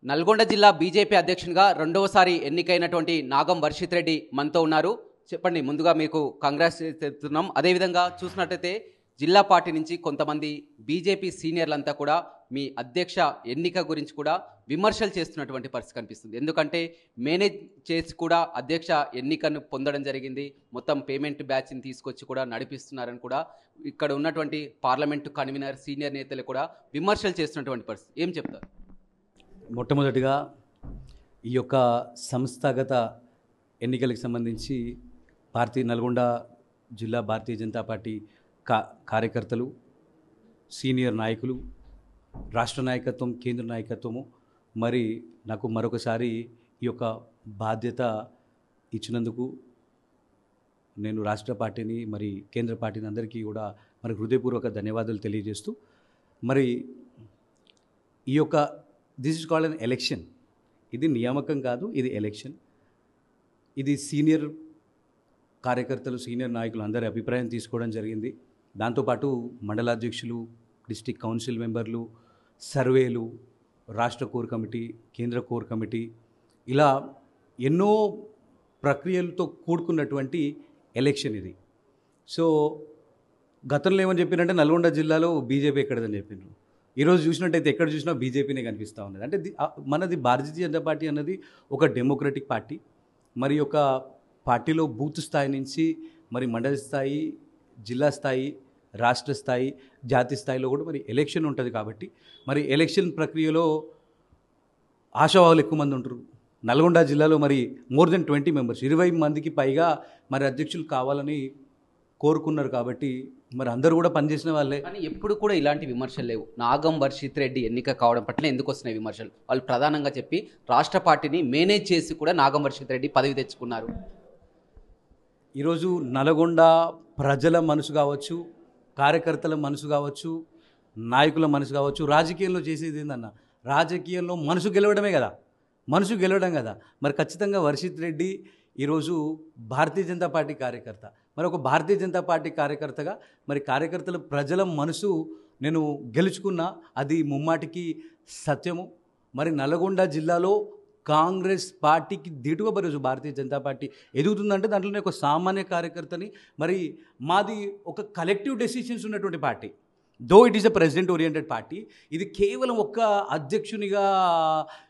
నల్గొండ జిల్లా బీజేపీ అధ్యక్షునిగా రెండవసారి ఎన్నికైనటువంటి నాగం వర్షిత్ రెడ్డి మనతో ఉన్నారు. చెప్పండి, ముందుగా మీకు కాంగ్రెస్ చెప్తున్నాం. అదేవిధంగా చూసినట్టయితే జిల్లా పార్టీ నుంచి కొంతమంది బీజేపీ సీనియర్లంతా కూడా మీ అధ్యక్ష ఎన్నిక గురించి కూడా విమర్శలు చేస్తున్నటువంటి పరిస్థితి కనిపిస్తుంది. ఎందుకంటే మేనేజ్ చేసి కూడా అధ్యక్ష ఎన్నికను పొందడం జరిగింది, మొత్తం పేమెంట్ బ్యాచ్ని తీసుకొచ్చి కూడా నడిపిస్తున్నారని కూడా ఇక్కడ ఉన్నటువంటి పార్లమెంటు కన్వీనర్ సీనియర్ నేతలు కూడా విమర్శలు చేస్తున్నటువంటి పరిస్థితి. ఏం చెప్తారు? మొట్టమొదటిగా ఈ యొక్క సంస్థాగత ఎన్నికలకు సంబంధించి నల్గొండ జిల్లా భారతీయ జనతా పార్టీ కార్యకర్తలు, సీనియర్ నాయకులు, రాష్ట్ర నాయకత్వం, కేంద్ర నాయకత్వము మరి నాకు మరొకసారి ఈ యొక్క బాధ్యత ఇచ్చినందుకు నేను రాష్ట్ర పార్టీని మరి కేంద్ర పార్టీని అందరికీ కూడా మరి హృదయపూర్వక ధన్యవాదాలు తెలియజేస్తూ, మరి ఈ యొక్క this is called an election. ఇది నియామకం కాదు, ఇది ఎలక్షన్. ఇది సీనియర్ కార్యకర్తలు, సీనియర్ నాయకులు అందరి అభిప్రాయం తీసుకోవడం జరిగింది. దాంతోపాటు మండలాధ్యక్షులు, డిస్ట్రిక్ట్ కౌన్సిల్ మెంబర్లు, సర్వేలు, రాష్ట్ర కోర్ కమిటీ, కేంద్ర కోర్ కమిటీ, ఇలా ఎన్నో ప్రక్రియలతో కూడుకున్నటువంటి ఎలక్షన్ ఇది. సో గతంలో ఏమని చెప్పినంటే నల్గొండ జిల్లాలో బీజేపీ ఎక్కడదని చెప్పినారు. ఈరోజు చూసినట్టయితే ఎక్కడ చూసినా బీజేపీనే కనిపిస్తూ ఉన్నది. అంటే మనది భారతీయ జనతా పార్టీ అన్నది ఒక డెమోక్రటిక్ పార్టీ. మరి ఒక పార్టీలో బూత్ స్థాయి నుంచి మరి మండల స్థాయి, జిల్లా స్థాయి, రాష్ట్ర స్థాయి, జాతీయ స్థాయిలో కూడా మరి ఎలక్షన్ ఉంటుంది. కాబట్టి మరి ఎలక్షన్ ప్రక్రియలో ఆశావాహులు ఎక్కువ మంది ఉంటారు. నల్గొండ జిల్లాలో మరి మోర్ దెన్ 20 మెంబర్స్, 20 మందికి పైగా మరి అధ్యక్షులు కావాలని కోరుకున్నారు. కాబట్టి మరి అందరూ కూడా పనిచేసిన వాళ్ళే. కానీ ఎప్పుడు కూడా ఇలాంటి విమర్శలు లేవు. నాగం వర్షిత్ రెడ్డి ఎన్నిక కావడం పట్ల ఎందుకు వస్తున్నాయి విమర్శలు? వాళ్ళు ప్రధానంగా చెప్పి రాష్ట్ర పార్టీని మేనేజ్ చేసి కూడా నాగం వర్షిత్ రెడ్డి పదవి తెచ్చుకున్నారు. ఈరోజు నల్గొండ ప్రజల మనసు కావచ్చు, కార్యకర్తల మనసు కావచ్చు, నాయకుల మనసు కావచ్చు, రాజకీయంలో చేసేది ఏందన్న, రాజకీయంలో మనసు గెలవడమే కదా, మనసు గెలవడం కదా. మరి ఖచ్చితంగా వర్షిత్ రెడ్డి ఈరోజు భారతీయ జనతా పార్టీ కార్యకర్త. మరి ఒక భారతీయ జనతా పార్టీ కార్యకర్తగా మరి కార్యకర్తల ప్రజల మనసు నేను గెలుచుకున్నా, అది ముమ్మాటికి సత్యము. మరి నల్గొండ జిల్లాలో కాంగ్రెస్ పార్టీకి ధీటుగా ఈరోజు భారతీయ జనతా పార్టీ ఎదుగుతుందంటే దాంట్లోనే ఒక సామాన్య కార్యకర్తని. మరి మాది ఒక కలెక్టివ్ డెసిషన్స్ ఉన్నటువంటి party. Though it is a president oriented party. ఇది కేవలం ఒక్క అధ్యక్షునిగా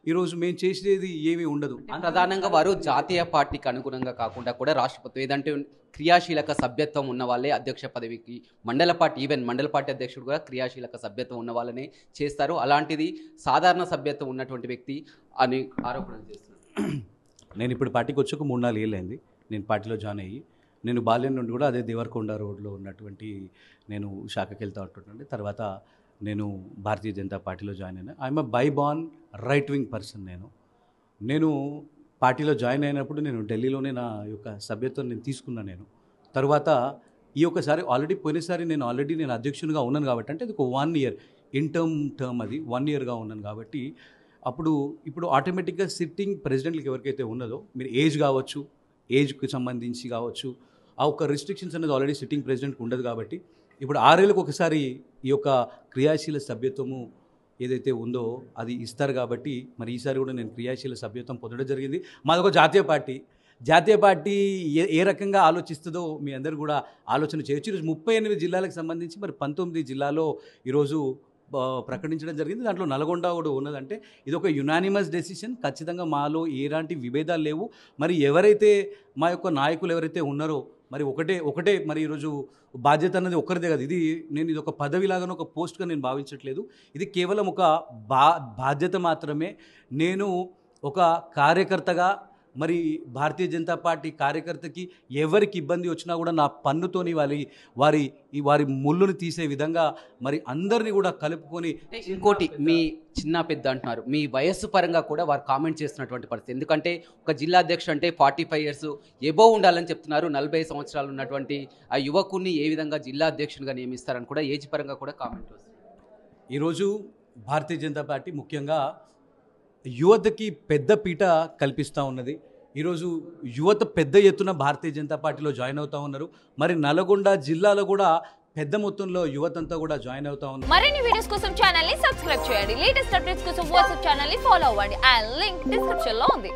ఈరోజు మేము చేసేది ఏమీ ఉండదు. ప్రధానంగా వారు జాతీయ పార్టీకి అనుగుణంగా కాకుండా కూడా రాష్ట్రపతి ఏదంటే క్రియాశీలక సభ్యత్వం ఉన్న వాళ్ళే అధ్యక్ష పదవికి, మండల పార్టీ, ఈవెన్ మండల పార్టీ అధ్యక్షుడు కూడా క్రియాశీలక సభ్యత్వం ఉన్న వాళ్ళనే చేస్తారు. అలాంటిది సాధారణ సభ్యత్వం ఉన్నటువంటి వ్యక్తి అని ఆరోపణలు చేస్తున్నారు. నేను ఇప్పుడు పార్టీకి వచ్చి ఒక 3-4 ఏళ్ళు అయింది. నేను పార్టీలో జాయిన్ అయ్యి, నేను బాల్యం నుండి కూడా అదే దేవరకొండ రోడ్లో ఉన్నటువంటి నేను శాఖకి వెళ్తూ ఉంటుండే. తర్వాత నేను భారతీయ జనతా పార్టీలో జాయిన్ అయినా. I'm by born right wing person. నేను పార్టీలో జాయిన్ అయినప్పుడు నేను ఢిల్లీలోనే నా యొక్క సభ్యత్వం నేను తీసుకున్నాను. తర్వాత ఈ ఒక్కసారి పోయినసారి నేను అధ్యక్షునిగా ఉన్నాను కాబట్టి, అంటే అది ఒక 1 ఇయర్ టర్మ్, అది 1 ఇయర్గా ఉన్నాను కాబట్టి ఇప్పుడు ఆటోమేటిక్గా సిట్టింగ్ ప్రెసిడెంట్కి ఎవరికైతే ఉన్నదో, మీరు ఏజ్ కావచ్చు, ఏజ్కి సంబంధించి కావచ్చు, ఆ ఒక్క రిస్ట్రిక్షన్స్ అనేది ఆల్రెడీ సిట్టింగ్ ప్రెసిడెంట్కి ఉండదు. కాబట్టి ఇప్పుడు 6 ఏళ్ళకు ఒకసారి ఈ యొక్క క్రియాశీల సభ్యత్వము ఏదైతే ఉందో అది ఇస్తారు. కాబట్టి మరి ఈసారి కూడా నేను క్రియాశీల సభ్యత్వం పొందడం జరిగింది. మాదొక జాతీయ పార్టీ ఏ రకంగా ఆలోచిస్తుందో మీ అందరూ కూడా ఆలోచన చేయొచ్చు. ఈరోజు 38 జిల్లాలకు సంబంధించి మరి 19 జిల్లాలో ఈరోజు ప్రకటించడం జరిగింది. దాంట్లో నల్గొండ కూడా ఉన్నదంటే ఇది ఒక యునానిమస్ డెసిషన్. ఖచ్చితంగా మాలో ఎలాంటి విభేదాలు లేవు. మరి ఎవరైతే మా యొక్క నాయకులు ఎవరైతే ఉన్నారో మరి ఒకటే మరి ఈరోజు బాధ్యత అన్నది ఒక్కరిదే కదా. ఇది ఒక పదవిలాగానో ఒక పోస్ట్గా నేను భావించట్లేదు. ఇది కేవలం ఒక బాధ్యత మాత్రమే. నేను ఒక కార్యకర్తగా మరి భారతీయ జనతా పార్టీ కార్యకర్తకి ఎవరికి ఇబ్బంది వచ్చినా కూడా నా పన్నుతోని వారి ముళ్ళుని తీసే విధంగా మరి అందరినీ కూడా కలుపుకొని. ఇంకోటి, మీ చిన్న పెద్ద అంటున్నారు, మీ వయస్సు పరంగా కూడా వారు కామెంట్ చేస్తున్నటువంటి పరిస్థితి. ఎందుకంటే ఒక జిల్లా అధ్యక్షుడు అంటే 45 years ఎబోవ్ ఉండాలని చెప్తున్నారు. 40 సంవత్సరాలు ఉన్నటువంటి ఆ యువకుడిని ఏ విధంగా జిల్లా అధ్యక్షునిగా నియమిస్తారని కూడా ఏజ్ పరంగా కూడా కామెంట్ వస్తుంది. ఈరోజు భారతీయ జనతా పార్టీ ముఖ్యంగా యువతకి పెద్ద పీట కల్పిస్తూ ఉన్నది. ఈరోజు యువత పెద్ద ఎత్తున భారతీయ జనతా పార్టీలో జాయిన్ అవుతూ ఉన్నారు. మరి నల్గొండ జిల్లాలో కూడా పెద్ద మొత్తంలో యువతంతా కూడా జాయిన్ అవుతా ఉన్నారు. మరిన్ని వీడియోస్ కోసం ఛానల్ ని సబ్స్క్రైబ్ చేయండి. లేటెస్ట్ అప్డేట్స్ కోసం వాట్సాప్ ఛానల్ ని ఫాలో అవ్వండి. ఆ లింక్ డిస్క్రిప్షన్ లో ఉంది.